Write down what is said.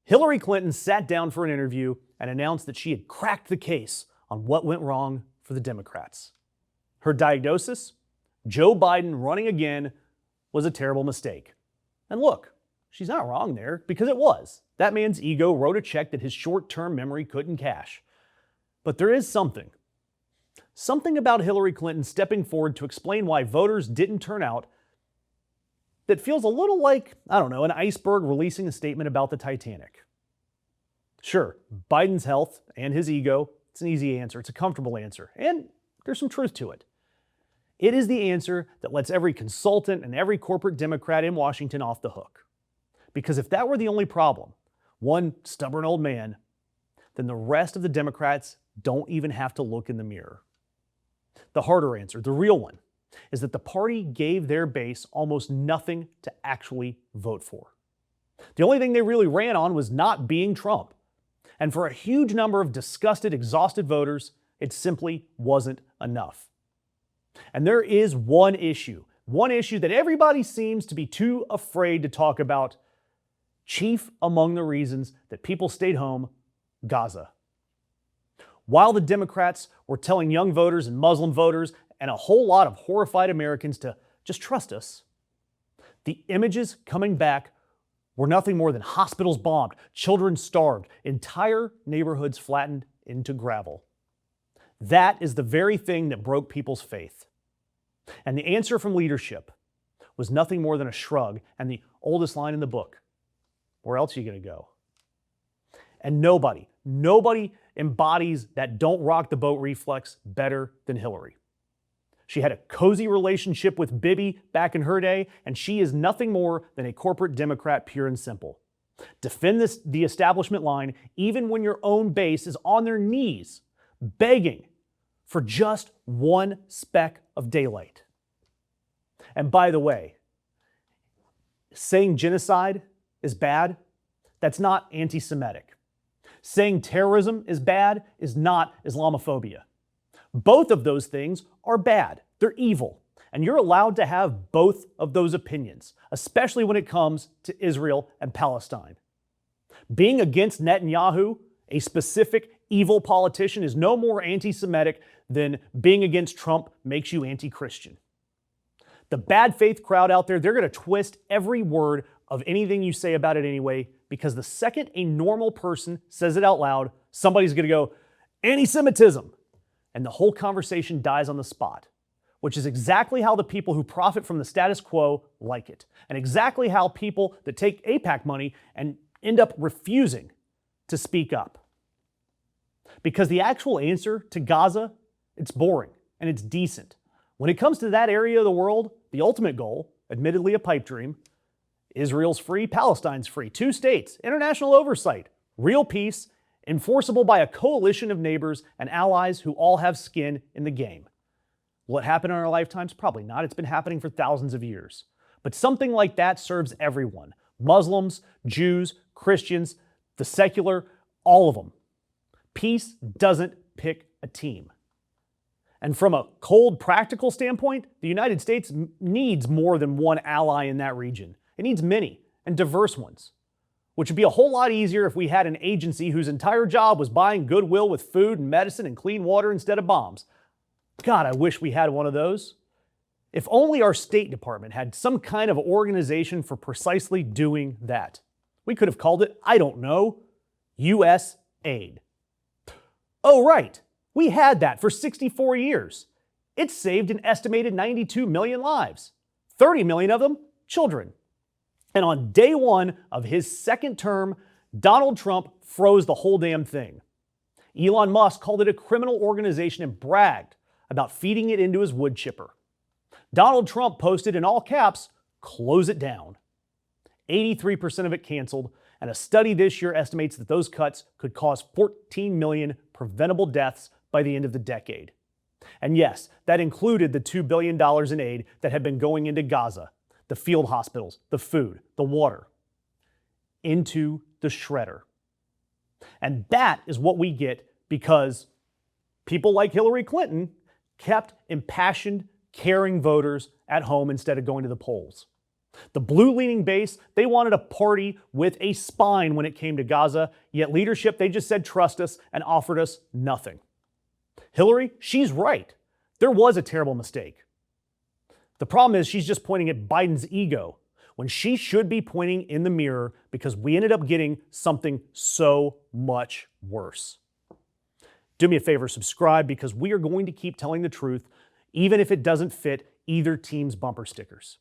Hillary Clinton sat down for an interview and announced that she had cracked the case on what went wrong for the Democrats. Her diagnosis? Joe Biden running again was a terrible mistake. And look, she's not wrong there, because it was. That man's ego wrote a check that his short-term memory couldn't cash. But there is something about Hillary Clinton stepping forward to explain why voters didn't turn out that feels a little like, an iceberg releasing a statement about the Titanic. Sure, Biden's health and his ego, it's an easy answer, it's a comfortable answer, and there's some truth to it. It is the answer that lets every consultant and every corporate Democrat in Washington off the hook. Because if that were the only problem, one stubborn old man, then the rest of the Democrats don't even have to look in the mirror. The harder answer, the real one, is that the party gave their base almost nothing to actually vote for. The only thing they really ran on was not being Trump. And for a huge number of disgusted, exhausted voters, it simply wasn't enough. And there is one issue that everybody seems to be too afraid to talk about, chief among the reasons that people stayed home: Gaza. While the Democrats were telling young voters and Muslim voters and a whole lot of horrified Americans to just trust us, the images coming back were nothing more than hospitals bombed, children starved, entire neighborhoods flattened into gravel. That is the very thing that broke people's faith. And the answer from leadership was nothing more than a shrug and the oldest line in the book: where else are you going to go? And nobody embodies that don't rock the boat reflex better than Hillary. She had a cozy relationship with Bibi back in her day, and she is nothing more than a corporate Democrat, pure and simple. Defend the establishment line even when your own base is on their knees, begging for just one speck of daylight. And by the way, saying genocide is bad, that's not anti-Semitic. Saying terrorism is bad is not Islamophobia. Both of those things are bad. They're evil. And you're allowed to have both of those opinions, especially when it comes to Israel and Palestine. Being against Netanyahu, a specific evil politician, is no more anti-Semitic than being against Trump makes you anti-Christian. The bad faith crowd out there, they're going to twist every word of anything you say about it anyway, because the second a normal person says it out loud, somebody's going to go, anti-Semitism. And the whole conversation dies on the spot, which is exactly how the people who profit from the status quo like it, and exactly how people that take AIPAC money and end up refusing to speak up. Because the actual answer to Gaza, it's boring and it's decent. When it comes to that area of the world, the ultimate goal, admittedly a pipe dream, Israel's free, Palestine's free, 2 states, international oversight, real peace, enforceable by a coalition of neighbors and allies who all have skin in the game. Will it happen in our lifetimes? Probably not. It's been happening for thousands of years. But something like that serves everyone: Muslims, Jews, Christians, the secular, all of them. Peace doesn't pick a team. And from a cold, practical standpoint, the United States needs more than one ally in that region. It needs many, and diverse ones, which would be a whole lot easier if we had an agency whose entire job was buying goodwill with food and medicine and clean water instead of bombs. God, I wish we had one of those. If only our State Department had some kind of organization for precisely doing that. We could have called it, USAID. Oh, right. We had that for 64 years. It saved an estimated 92 million lives, 30 million of them children. And on day one of his second term, Donald Trump froze the whole damn thing. Elon Musk called it a criminal organization and bragged about feeding it into his wood chipper. Donald Trump posted in all caps, "Close it down." 83% of it canceled, and a study this year estimates that those cuts could cause 14 million preventable deaths by the end of the decade. And yes, that included the $2 billion in aid that had been going into Gaza, the field hospitals, the food, the water, into the shredder. And that is what we get because people like Hillary Clinton kept impassioned, caring voters at home instead of going to the polls. The blue-leaning base, they wanted a party with a spine when it came to Gaza, yet leadership, they just said trust us and offered us nothing. Hillary, she's right. There was a terrible mistake. The problem is she's just pointing at Biden's ego when she should be pointing in the mirror because we ended up getting something so much worse. Do me a favor, subscribe, because we are going to keep telling the truth even if it doesn't fit either team's bumper stickers.